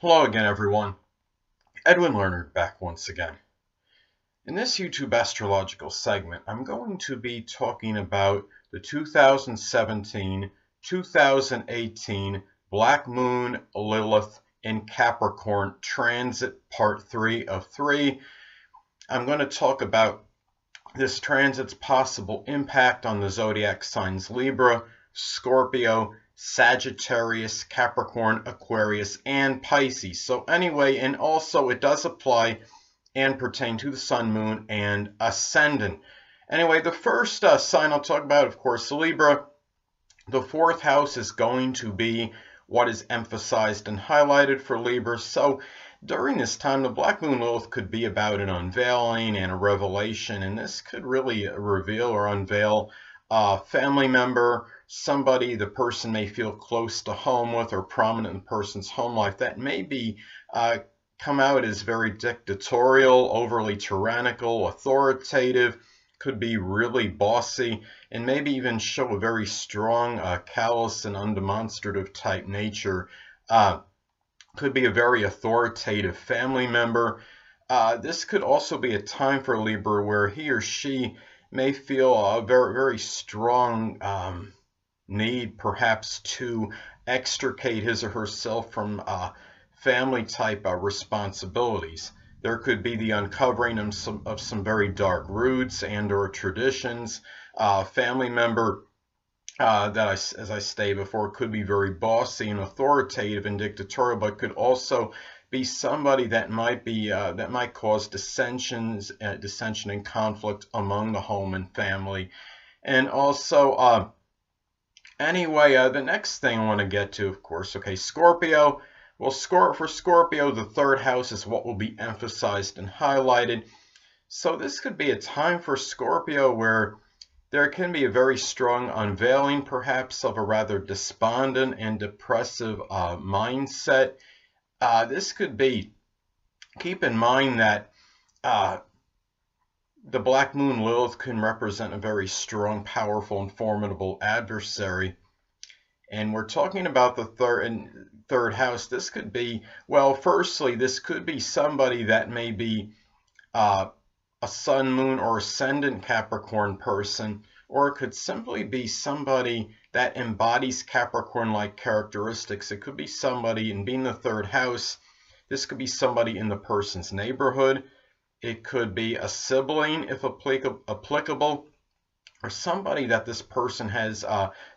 Hello again, everyone. Edwin Learnard back once again. In this YouTube astrological segment, I'm going to be talking about the 2017-2018 Black Moon Lilith in Capricorn transit part 3 of 3. I'm going to talk about this transit's possible impact on the zodiac signs Libra, Scorpio, Sagittarius, Capricorn, Aquarius, and Pisces. So anyway, and also it does apply and pertain to the Sun, Moon, and Ascendant. Anyway, the first sign I'll talk about, of course, Libra. The fourth house is going to be what is emphasized and highlighted for Libra. So during this time, the Black Moon Lilith could be about an unveiling and a revelation, and this could really reveal or unveil a family member, somebody the person may feel close to home with or prominent in the person's home life that may be come out as very dictatorial, overly tyrannical, authoritative, could be really bossy, and maybe even show a very strong, callous and undemonstrative type nature. Could be a very authoritative family member. This could also be a time for Libra where he or she may feel a very, very strong need perhaps to extricate his or herself from family type responsibilities. There could be the uncovering of some very dark roots and or traditions. Family member as I stated before, could be very bossy and authoritative and dictatorial, but could also be somebody that might be that might cause dissension and conflict among the home and family. And also, anyway, the next thing I want to get to, of course, okay, Scorpio. Well, for Scorpio, the third house is what will be emphasized and highlighted. So this could be a time for Scorpio where there can be a very strong unveiling, perhaps, of a rather despondent and depressive mindset. This could be, keep in mind that the Black Moon Lilith can represent a very strong, powerful, and formidable adversary. And we're talking about the third house. This could be, well, firstly, this could be somebody that may be a Sun, Moon, or Ascendant Capricorn person, or it could simply be somebody that embodies Capricorn-like characteristics. It could be somebody, and being the third house, this could be somebody in the person's neighborhood. It could be a sibling, if applicable, or somebody that this person has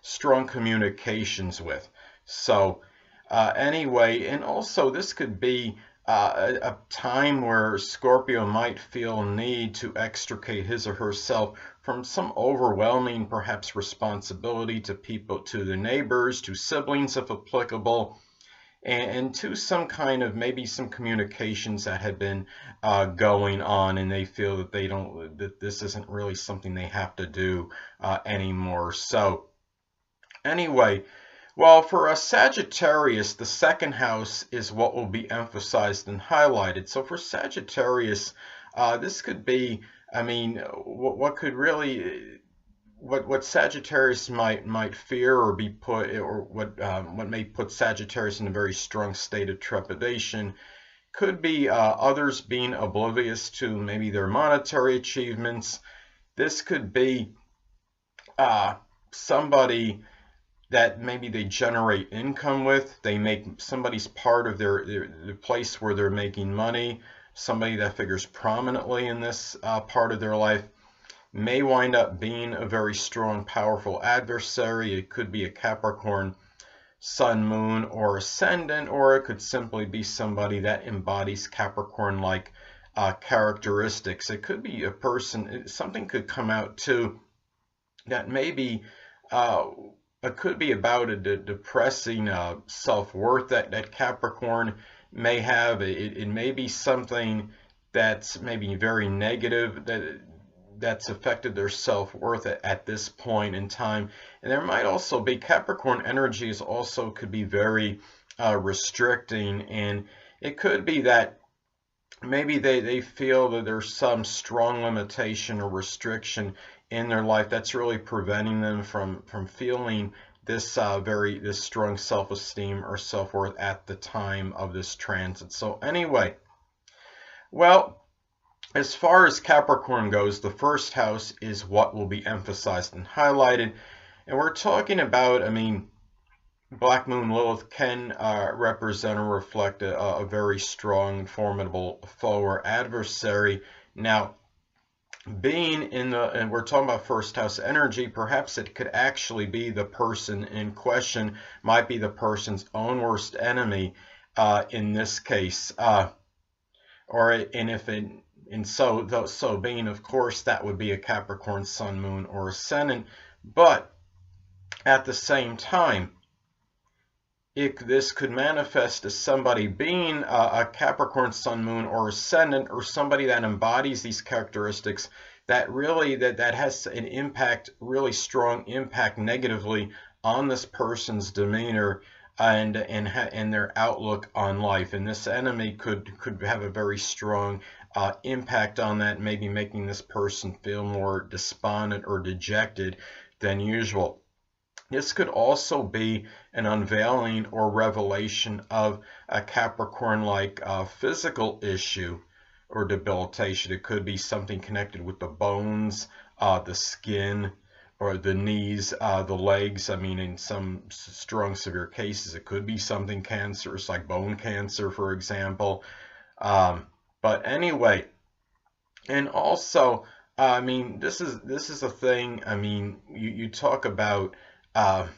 strong communications with. So anyway, and also this could be a time where Scorpio might feel a need to extricate his or herself from some overwhelming, perhaps, responsibility to people, to the neighbors, to siblings if applicable, and to some kind of, maybe some communications that had been going on, and they feel that that this isn't really something they have to do anymore. So anyway, well, for a Sagittarius, the second house is what will be emphasized and highlighted. So for Sagittarius, this could be, I mean, what could really, what Sagittarius might fear or be put, or what may put Sagittarius in a very strong state of trepidation, could be others being oblivious to maybe their monetary achievements. This could be somebody that maybe they generate income with. They make somebody's part of the place where they're making money. Somebody that figures prominently in this part of their life may wind up being a very strong, powerful adversary. It could be a Capricorn, Sun, Moon, or Ascendant, or it could simply be somebody that embodies Capricorn-like characteristics. It could be a person, something could come out too that maybe it could be about a depressing self-worth that Capricorn may have. It may be something that's maybe very negative that's affected their self-worth at this point in time. And there might also be, Capricorn energies also could be very restricting, and it could be that maybe they feel that there's some strong limitation or restriction in their life that's really preventing them from feeling this this strong self-esteem or self-worth at the time of this transit. So anyway, well, as far as Capricorn goes, the first house is what will be emphasized and highlighted. And we're talking about, I mean, Black Moon Lilith can represent or reflect a very strong, formidable foe or adversary. Now, being in the, and we're talking about first house energy, perhaps it could actually be the person in question, might be the person's own worst enemy in this case. So being, of course, that would be a Capricorn Sun, Moon, or Ascendant. But at the same time, this could manifest as somebody being a Capricorn Sun, Moon, or Ascendant, or somebody that embodies these characteristics that really that has an impact, really strong impact negatively on this person's demeanor and their outlook on life. And this enemy could have a very strong impact on that, maybe making this person feel more despondent or dejected than usual. This could also be an unveiling or revelation of a Capricorn-like physical issue or debilitation. It could be something connected with the bones, the skin, or the knees, the legs. I mean, in some strong, severe cases, it could be something cancerous, like bone cancer, for example. But anyway, and also, I mean, this is a thing. I mean, you talk about. I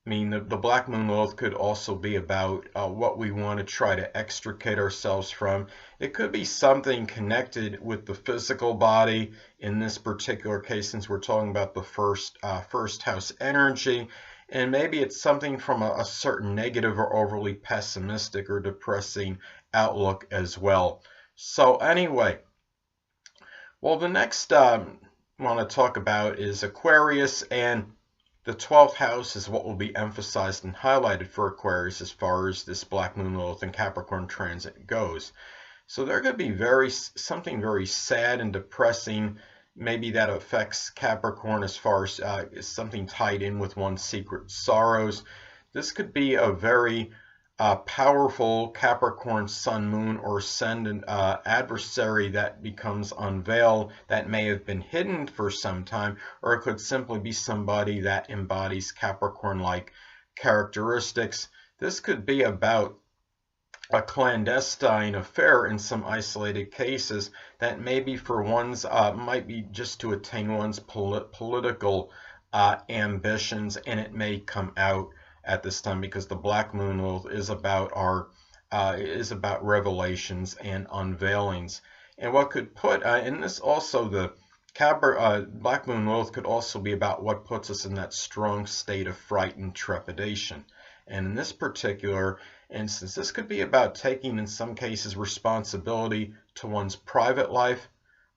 mean, the Black Moon Lilith could also be about what we want to try to extricate ourselves from. It could be something connected with the physical body in this particular case, since we're talking about the first house energy. And maybe it's something from a certain negative or overly pessimistic or depressing outlook as well. So anyway, well, the next I want to talk about is Aquarius, and the 12th house is what will be emphasized and highlighted for Aquarius as far as this Black Moon Lilith and Capricorn transit goes. So they're going to be something very sad and depressing, maybe that affects Capricorn as far as something tied in with one's secret sorrows. This could be a very powerful Capricorn Sun, Moon, or Ascendant adversary that becomes unveiled, that may have been hidden for some time, or it could simply be somebody that embodies Capricorn-like characteristics. This could be about a clandestine affair in some isolated cases that maybe for one's might be just to attain one's political ambitions, and it may come out at this time because the Black Moon Lilith is about revelations and unveilings. And what could put in this also, the Black Moon Lilith could also be about what puts us in that strong state of fright and trepidation. And in this particular instance, this could be about taking, in some cases, responsibility to one's private life,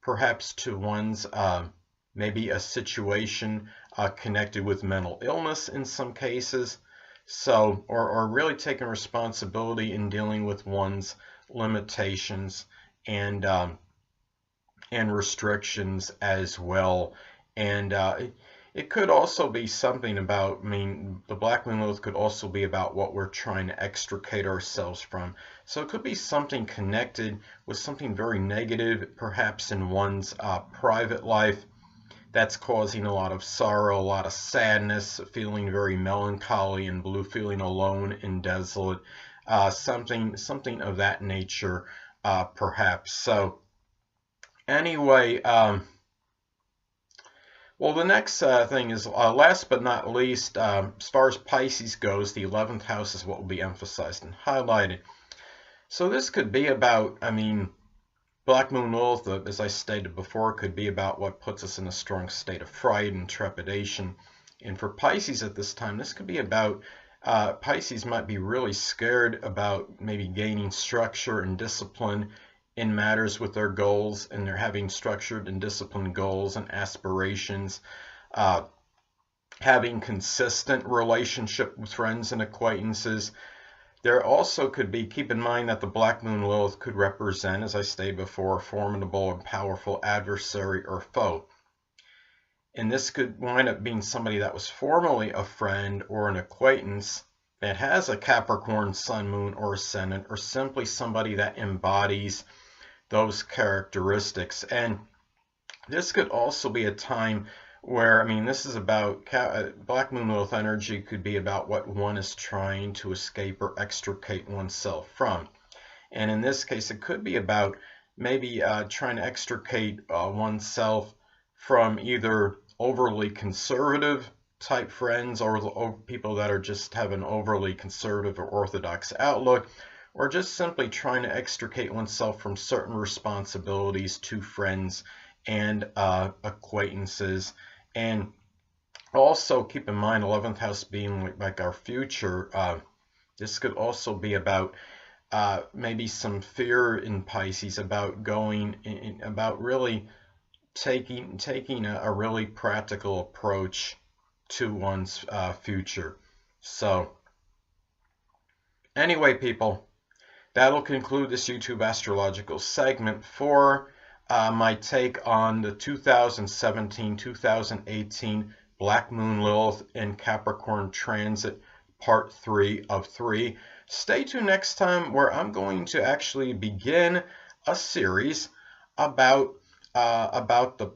perhaps to one's maybe a situation connected with mental illness in some cases. So, or really taking responsibility in dealing with one's limitations and restrictions as well. And it could also be something about, I mean, the Black Moon Lilith could also be about what we're trying to extricate ourselves from. So it could be something connected with something very negative, perhaps in one's private life, that's causing a lot of sorrow, a lot of sadness, feeling very melancholy and blue, feeling alone and desolate, something of that nature, perhaps. So anyway, well, the next thing is, last but not least, as far as Pisces goes, the 11th house is what will be emphasized and highlighted. So this could be about, I mean, Black Moon Lilith, as I stated before, could be about what puts us in a strong state of fright and trepidation. And for Pisces at this time, this could be about, Pisces might be really scared about maybe gaining structure and discipline in matters with their goals, and they're having structured and disciplined goals and aspirations, having consistent relationship with friends and acquaintances. There also could be, keep in mind that the Black Moon Lilith could represent, as I stated before, a formidable and powerful adversary or foe. And this could wind up being somebody that was formerly a friend or an acquaintance that has a Capricorn sun, moon, or ascendant, or simply somebody that embodies those characteristics. And this could also be a time where, I mean, this is about Black Moon Lilith energy could be about what one is trying to escape or extricate oneself from. And in this case, it could be about maybe trying to extricate oneself from either overly conservative type friends or people that are just have an overly conservative or orthodox outlook, or just simply trying to extricate oneself from certain responsibilities to friends and acquaintances. And also keep in mind, 11th house being like our future, this could also be about maybe some fear in Pisces about about really taking a really practical approach to one's future. So anyway, people, that'll conclude this YouTube astrological segment for my take on the 2017-2018 Black Moon Lilith in Capricorn transit, part 3 of 3. Stay tuned next time, where I'm going to actually begin a series about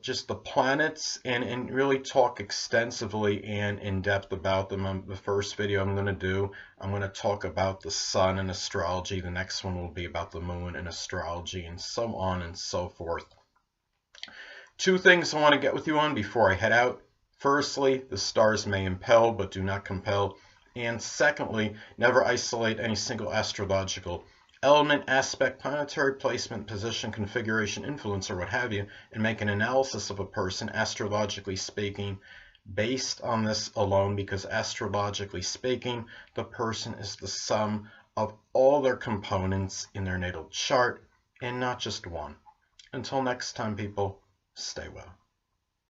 just the planets and really talk extensively and in depth about them. The first video I'm going to talk about the sun and astrology. The next one will be about the moon and astrology, and so on and so forth. Two things I want to get with you on before I head out. Firstly, the stars may impel but do not compel. And secondly, never isolate any single astrological element, aspect, planetary placement, position, configuration, influence, or what have you, and make an analysis of a person, astrologically speaking, based on this alone, because astrologically speaking, the person is the sum of all their components in their natal chart, and not just one. Until next time, people, stay well.